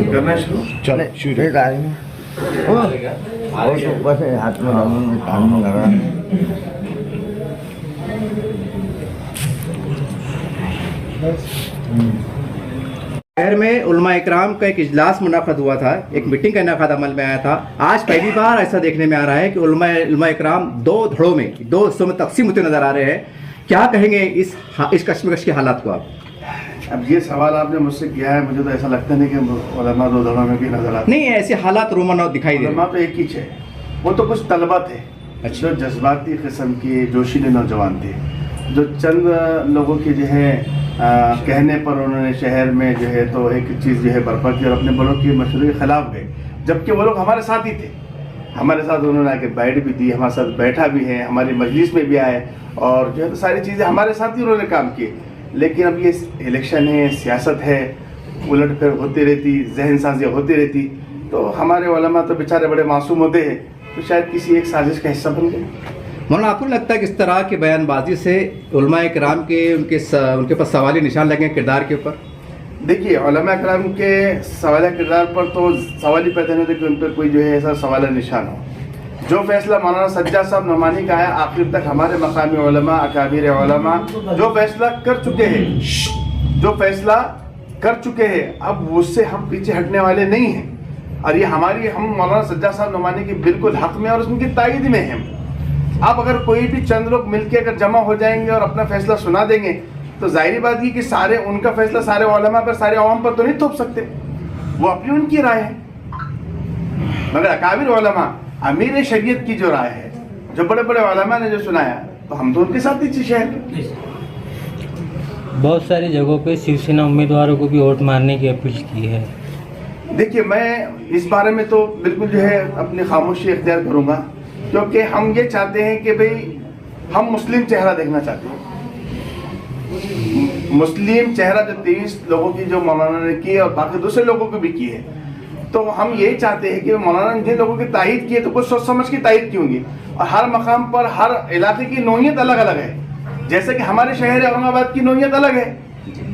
करना शुरू चले शुरू ऊपर से हाथ में कान में लगा शहर में उलमा इकराम का एक इजलास मुनाक़द हुआ था, एक मीटिंग का इनेकाद अमल में आया था। आज पहली बार ऐसा देखने में आ रहा है कि उलमा इकराम दो धड़ों में, दो हिस्सों में तकसीम होते नज़र आ रहे हैं। क्या कहेंगे इस कश्मकश के हालात को आप? अब ये सवाल आपने मुझसे किया है, मुझे तो ऐसा लगता नहीं कि उलमा दो धड़ों में भी नजर आते नहीं, ऐसे हालात रोमाना दिखाई दे रहे उलमा तो एक ही है। वो तो कुछ तलबा थे जो जज्बाती किस्म के जोशीले नौजवान थे, जो चंद लोगों की जो है कहने पर उन्होंने शहर में जो है तो एक चीज़ जो है बर्पा की और अपने बड़ों की मशरूर के ख़िलाफ़ गए, जबकि वो लोग हमारे साथ ही थे। हमारे साथ उन्होंने आके बैठ भी दी, हमारे साथ बैठा भी है, हमारी मजलिस में भी आए और जो है तो सारी चीज़ें हमारे साथ ही उन्होंने काम किए। लेकिन अब ये इलेक्शन है, सियासत है, उलट फेर होती रहती, जहन साजियाँ होती रहती, तो हमारे उलमा तो बेचारे बड़े मासूम होते हैं, तो शायद किसी एक साजिश का हिस्सा बन गए। मौलाना आपको लगता है कि इस तरह की बयानबाजी से उलमा इकराम के उनके पास सवाली निशान लगे किरदार के ऊपर? देखिए, उलमा इकराम के सवाल किरदार पर तो सवाल ही पैदा नहीं होते कि उन पर कोई जो है ऐसा सवाल निशान हो। जो फैसला मौलाना सज्जाद साहब नोमानी का है, आखिर तक हमारे मकामी उलमा, अकाबिर उलमा जो फैसला कर चुके हैं, अब उससे हम पीछे हटने वाले नहीं हैं। और ये हम मौलाना सज्जाद साहब नोमानी के बिल्कुल हक में और उनकी तायद में हैं। अब अगर कोई भी चंद लोग मिलकर अगर जमा हो जाएंगे और अपना फैसला सुना देंगे, तो जाहिर बात ये कि सारे उनका फैसला सारे उलमा पर, सारे अवाम पर तो नहीं थोप सकते, वो अपनी उनकी राय है। मगर अकाबिर उलमा, अमीर शरीयत की जो राय है, जो बड़े बड़े उलमा ने जो सुनाया, तो हम तो उनके साथ ही थी शहर के। बहुत सारी जगहों पे शिवसेना उम्मीदवारों को भी वोट मारने की अपील की है। देखिए, मैं इस बारे में तो बिल्कुल जो है अपनी खामोशी इख्तियार करूँगा, क्योंकि हम ये चाहते हैं कि भाई हम मुस्लिम चेहरा देखना चाहते हैं। मुस्लिम चेहरा जो 23 लोगों की जो मौलाना ने की है और बाकी दूसरे लोगों को भी की है, तो हम यही चाहते हैं कि मौलाना ने जिन लोगों की तायद की है तो कुछ सोच समझ की तायद की होंगी। और हर मकाम पर, हर इलाके की नौइयत अलग अलग है। जैसे कि हमारे शहर औरंगाबाद की नौइयत अलग है,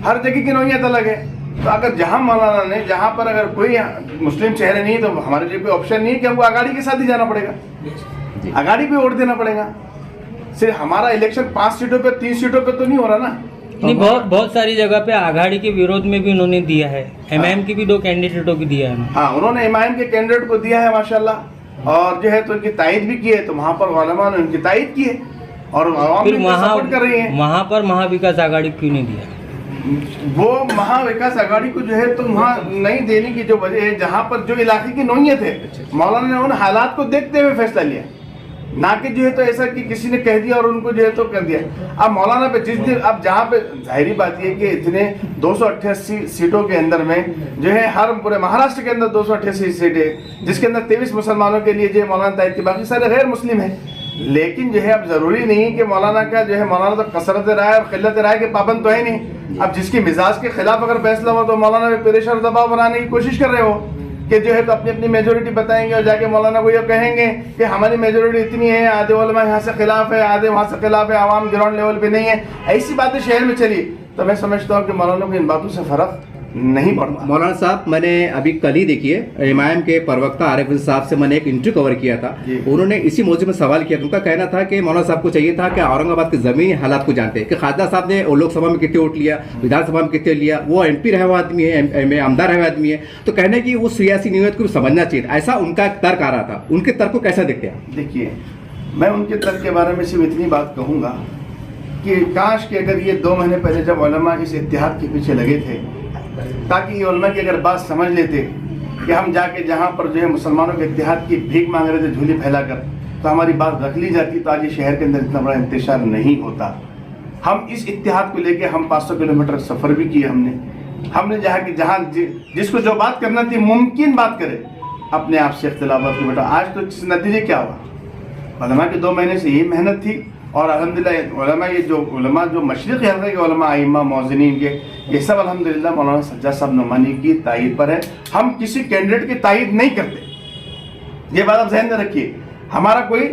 हर जगह की नौइयत अलग है। तो अगर जहाँ मौलाना ने, जहाँ पर अगर कोई मुस्लिम चेहरे नहीं, तो हमारे लिए कोई ऑप्शन नहीं है कि हमको आगाड़ी के साथ ही जाना पड़ेगा, आगाड़ी पे वोट देना पड़ेगा। सिर्फ हमारा इलेक्शन 5 सीटों पे, 3 सीटों पे तो नहीं हो रहा ना। नहीं, बहुत सारी जगह पे आघाड़ी के विरोध में भी उन्होंने दिया है। एमआईएम की भी 2 कैंडिडेटों की दिया है। हाँ, उन्होंने एमआईएम के कैंडिडेट को दिया है माशाल्लाह, और जो है तो उनकी तायद भी की है, तो वहाँ पर उलमा ने उनकी तायद की है और आवाम भी सपोर्ट कर रही है। वहाँ पर महाविकास आघाड़ी क्यों नहीं दिया? वो महाविकास आघाड़ी को जो है तो वहाँ नहीं देने की जो वजह है, जहाँ पर जो इलाके की नौइयत है, मौलाना ने उन हालात को देखते हुए फैसला लिया, ना कि जो है तो ऐसा कि किसी ने कह दिया और उनको जो है तो कर दिया। अब मौलाना पे जिस दिन, अब जहाँ पे जाहिर बात ये कि इतने 288 सीटों के अंदर में जो है, हर पूरे महाराष्ट्र के अंदर 288 सीटें, जिसके अंदर 23 मुसलमानों के लिए जो है मौलाना तायद की, बाकी सारे गैर मुस्लिम हैं। लेकिन जो है अब ज़रूरी नहीं कि मौलाना का जो है, मौलाना तो कसरत राय और क़िल्लत राय के पाबंद तो है नहीं। अब जिसके मिजाज के खिलाफ अगर फैसला हो, तो मौलाना पे प्रेशर दबाव बनाने की कोशिश कर रहे हो कि जो है तो अपनी अपनी मेजोरिटी बताएंगे और जाके मौलाना को ये कहेंगे कि हमारी मेजोरिटी इतनी है, आधे उलमा यहाँ से खिलाफ है, आधे वहाँ से खिलाफ है, आवाम ग्राउंड लेवल पे नहीं है। ऐसी बातें शहर में चली, तो मैं समझता हूँ कि मौलाना को इन बातों से फ़र्क नहीं पड़ता। मौलाना साहब, मैंने अभी कल ही देखिए एमआईएम के प्रवक्ता आरिफ साहब से मैंने एक इंटरव्यू कवर किया था, उन्होंने इसी मौजू में सवाल किया। उनका कहना था कि मौलाना साहब को चाहिए था कि औरंगाबाद के ज़मीनी हालात को जानते हैं कि खाजा साहब ने लोकसभा में कितने वोट लिया, विधानसभा में कितने लिया, वो MP रहे हुआ आदमी है, आमदार रहे हुआ आदमी है, तो कहने की वो सियासी नीयत को समझना चाहिए, ऐसा उनका तर्क आ रहा था। उनके तर्क को कैसा देखते हैं? देखिए, मैं उनके तर्क के बारे में सिर्फ इतनी बात कहूँगा कि काश कि अगर ये 2 महीने पहले जब उलमा इस इत्तेहाद के पीछे लगे थे, ताकि ये उलमा की अगर बात समझ लेते कि हम जाके जहाँ पर जो है मुसलमानों के इत्तेहाद की भीख मांग रहे थे झोली फैलाकर, तो हमारी बात रख ली जाती, तो आज ये शहर के अंदर इतना बड़ा इंतशार नहीं होता। हम इस इत्तेहाद को लेके हम 500 किलोमीटर सफ़र भी किए हमने जहाँ जिसको जो बात करना थी मुमकिन बात करे, अपने आप से इख्तिलाफात को बेटा। आज तो नतीजे क्या हुआ? उलमा की 2 महीने से यही मेहनत थी, और अल्हम्दुलिल्लाह उलमा, ये जो उलमा जो मशरिक़ी हल्के के उलमा, आइम्मा, मौज़िनीन के, ये सब अल्हम्दुलिल्लाह मौलाना सज्जाद साहब नोमानी की तायद पर है। हम किसी कैंडिडेट की तायद नहीं करते, ये बात आप ज़हन में रखिए। हमारा कोई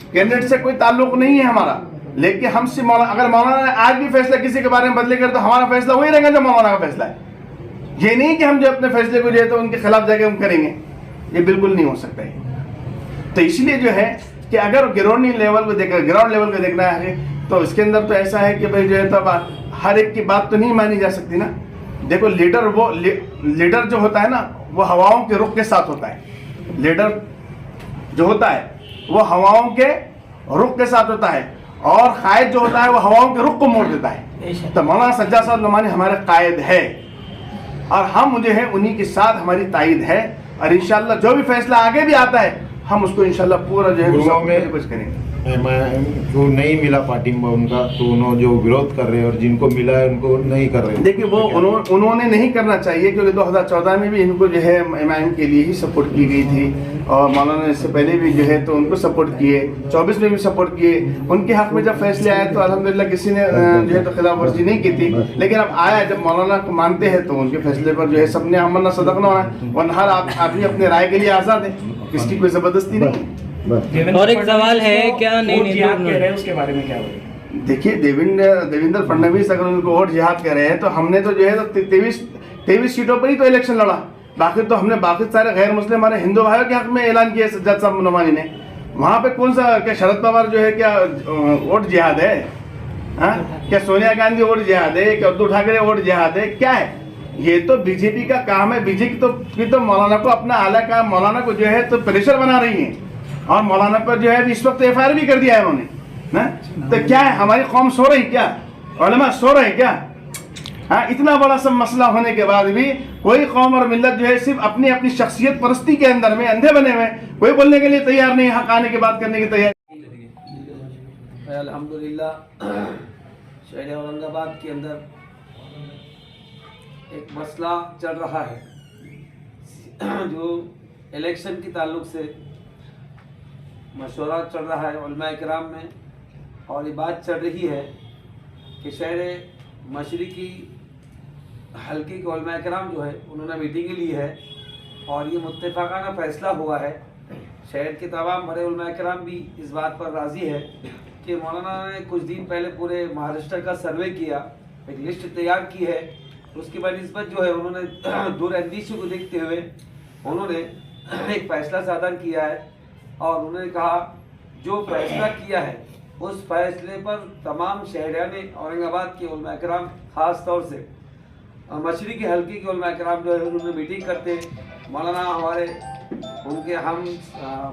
कैंडिडेट से कोई ताल्लुक़ नहीं है हमारा, लेकिन हमसे मौलाना, अगर मौलाना ने आज भी फैसला किसी के बारे में बदले कर तो हमारा फैसला वही रहेगा जो मौलाना का फैसला है। ये नहीं कि हम जो अपने फैसले को जो है तो उनके खिलाफ जाके हम करेंगे, ये बिल्कुल नहीं हो सकता है। तो इसलिए जो है कि अगर ग्राउंड लेवल को देखना है तो इसके अंदर तो ऐसा है कि भाई जो है तो हर एक की बात तो नहीं मानी जा सकती ना। देखो लीडर जो होता है ना वो हवाओं के रुख के साथ होता है। लीडर जो होता है वो हवाओं के रुख के साथ होता है और कायद जो होता है वो हवाओं के रुख को मोड़ देता है। तो मौलाना सज्जाद साहब नोमानी हमारे कायद है और हम जो है उन्हीं के साथ हमारी तायद है और इंशाल्लाह जो भी फैसला आगे भी आता है हम उसको इंशाल्लाह पूरा जो है कुछ करेंगे। जो नहीं मिला पार्टी में उनका तो उन्होंने जो विरोध कर रहे हैं और जिनको मिला है उनको नहीं कर रहे हैं। देखिए वो उन्होंने नहीं करना चाहिए क्योंकि 2014 में भी इनको जो है एमआईएम के लिए ही सपोर्ट की गई थी और मौलाना ने इससे पहले भी जो है तो उनको सपोर्ट किए, 24 में भी सपोर्ट किए। उनके हक में जब फैसले आए तो अल्हम्दुलिल्लाह किसी ने जो है तो खिलाफ वर्जी नहीं की थी, लेकिन अब आया जब मौलाना को मानते हैं तो उनके फैसले पर जो है सबने अमन सदक न है वरना आप भी अपने राय के लिए आज़ाद है, किसकी कोई ज़बरदस्ती नहीं। और एक सवाल है क्या नहीं कह रहे हैं उसके बारे में क्या बोलेंगे? देखिए देवेंद्र फडणवीस अगर उनको वोट जिहाद कह रहे हैं तो हमने तो जो है तो 23 सीटों पर ही तो इलेक्शन लड़ा, बाकी तो हमने बाकी सारे गैर मुस्लिम हमारे हिंदू भाइयों के हक में ऐलान किया सज्जाद साहब नोमानी ने। वहाँ पे कौन सा क्या शरद पवार जो है क्या वोट जिहाद है? हाँ क्या सोनिया गांधी वोट जिहाद है? क्या उद्धव ठाकरे वोट जिहाद है? क्या है ये? तो बीजेपी का काम है। बीजेपी तो मौलाना को अपना आला का मौलाना को जो है तो प्रेशर बना रही है और मौलाना पर जो है इस वक्त FIR भी कर दिया है उन्होंने ना। तो क्या है हमारी कौम सो रही क्या? उलमा सो रहे क्या? हाँ इतना बड़ा सब मसला होने के बाद भी कोई कौम और मिल्लत जो है सिर्फ अपनी अपनी शख्सियत परस्ती के अंदर में अंधे बने हुए, कोई बोलने के लिए तैयार नहीं, हक आने की बात करने की तैयार। अल्हम्दुलिल्लाह शहर औरंगाबाद के अंदर एक मसला चल रहा है जो इलेक्शन के ताल्लुक से मशवरा चल रहा है उलमा किराम में और ये बात चल रही है कि शहर मशरिकी हल्के के उलमा किराम जो है उन्होंने मीटिंग ली है और ये मुत्तफ़ाक़ाना फ़ैसला हुआ है। शहर के तमाम बड़े उलमा किराम भी इस बात पर राज़ी है कि मौलाना ने कुछ दिन पहले पूरे महाराष्ट्र का सर्वे किया, एक लिस्ट तैयार की है, उसकी बनिस्बत जो है उन्होंने दूरअंदेशी को देखते हुए उन्होंने एक फ़ैसला सादर किया है और उन्होंने कहा जो फैसला किया है उस फैसले पर तमाम शहरियान औरंगाबाद के उलमा किराम ख़ास तौर से मशरिकी हल्के के उलमा किराम जो है उन्होंने मीटिंग करते मौलाना हमारे उनके हम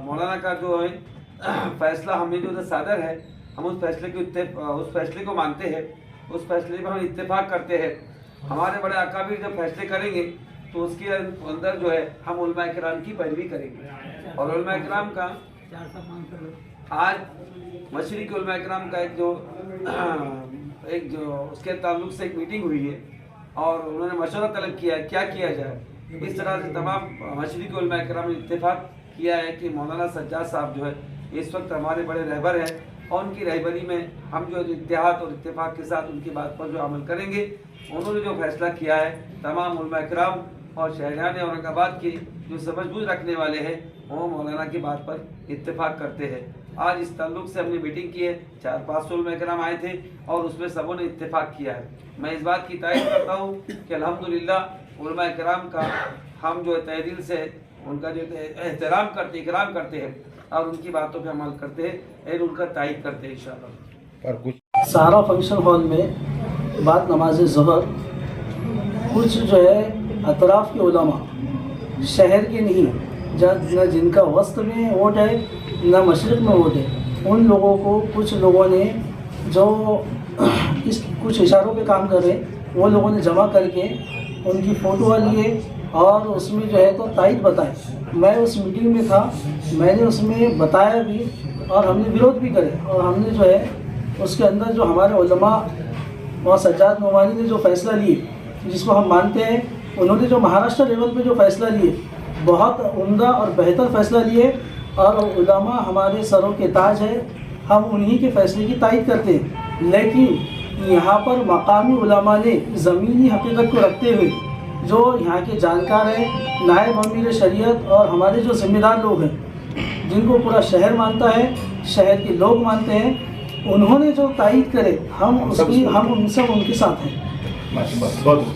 मौलाना का जो है फैसला हमें जो सादर है हम उस फैसले को मानते हैं, उस फैसले पर हम इत्तेफाक करते हैं। हमारे बड़े अकाबिर जब फैसले करेंगे तो उसके अंदर जो है हम उलमा किराम की पैरवी करेंगे और उलमा किराम का आज मशरिकी उलमा किराम का एक जो उसके ताल्लुक से एक मीटिंग हुई है और उन्होंने मशवरा तलब किया है क्या किया जाए। इस तरह से तमाम मशरिकी उलमा किराम ने इत्तेफाक किया है कि मौलाना सज्जाद साहब जो है इस वक्त हमारे बड़े रहबर हैं और उनकी रहबरी में हम जो इत्तेहाद और इत्तेफाक के साथ उनकी बात पर जो अमल करेंगे। उन्होंने जो फैसला किया है तमाम उलमा किराम और शहरियान औरंगाबाद के जो समझबूझ रखने वाले हैं वो मौलाना की बात पर इत्तेफाक करते हैं। आज इस ताल्लुक से हमने मीटिंग की है, 400-500 उलमा किराम आए थे और उसमें सबों ने इत्तेफाक किया है। मैं इस बात की तारीफ करता हूँ कि अल्हम्दुलिल्लाह उलमा किराम का हम जो तहे दिल से उनका जो एहतराम करते इकराम करते हैं और उनकी बातों पर अमल करते हैं और उनका तारीफ करते हैं इंशाअल्लाह। सारा फंक्शन हॉल में बाद नमाज ज़हर कुछ जो है अतराफ़ के उलमा शहर के नहीं न जिनका वस्त में वोट है न मशरिक़ में वोट है, उन लोगों को कुछ लोगों ने जो इस कुछ इशारों पे काम कर रहे वो लोगों ने जमा करके उनकी फ़ोटो लिए और उसमें जो है तो तायद बताए। मैं उस मीटिंग में था, मैंने उसमें बताया भी और हमने विरोध भी करे और हमने जो है उसके अंदर जो हमारे उलमा और सज्जाद नोमानी ने जो फ़ैसला लिए जिसको हम मानते हैं, उन्होंने जो महाराष्ट्र लेवल पे जो फ़ैसला लिए बहुत उम्दा और बेहतर फ़ैसला लिए और उलमा हमारे सरों के ताज है, हम उन्हीं के फ़ैसले की तायद करते हैं। लेकिन यहाँ पर मकामी उलमा ने ज़मीनी हकीकत को रखते हुए जो यहाँ के जानकार हैं, नायब अमीर शरीयत और हमारे जो ज़िम्मेदार लोग हैं जिनको पूरा शहर मानता है, शहर के लोग मानते हैं, उन्होंने जो तायद करे हम उसकी हम सब उनके साथ हैं। माशाल्लाह, बहुत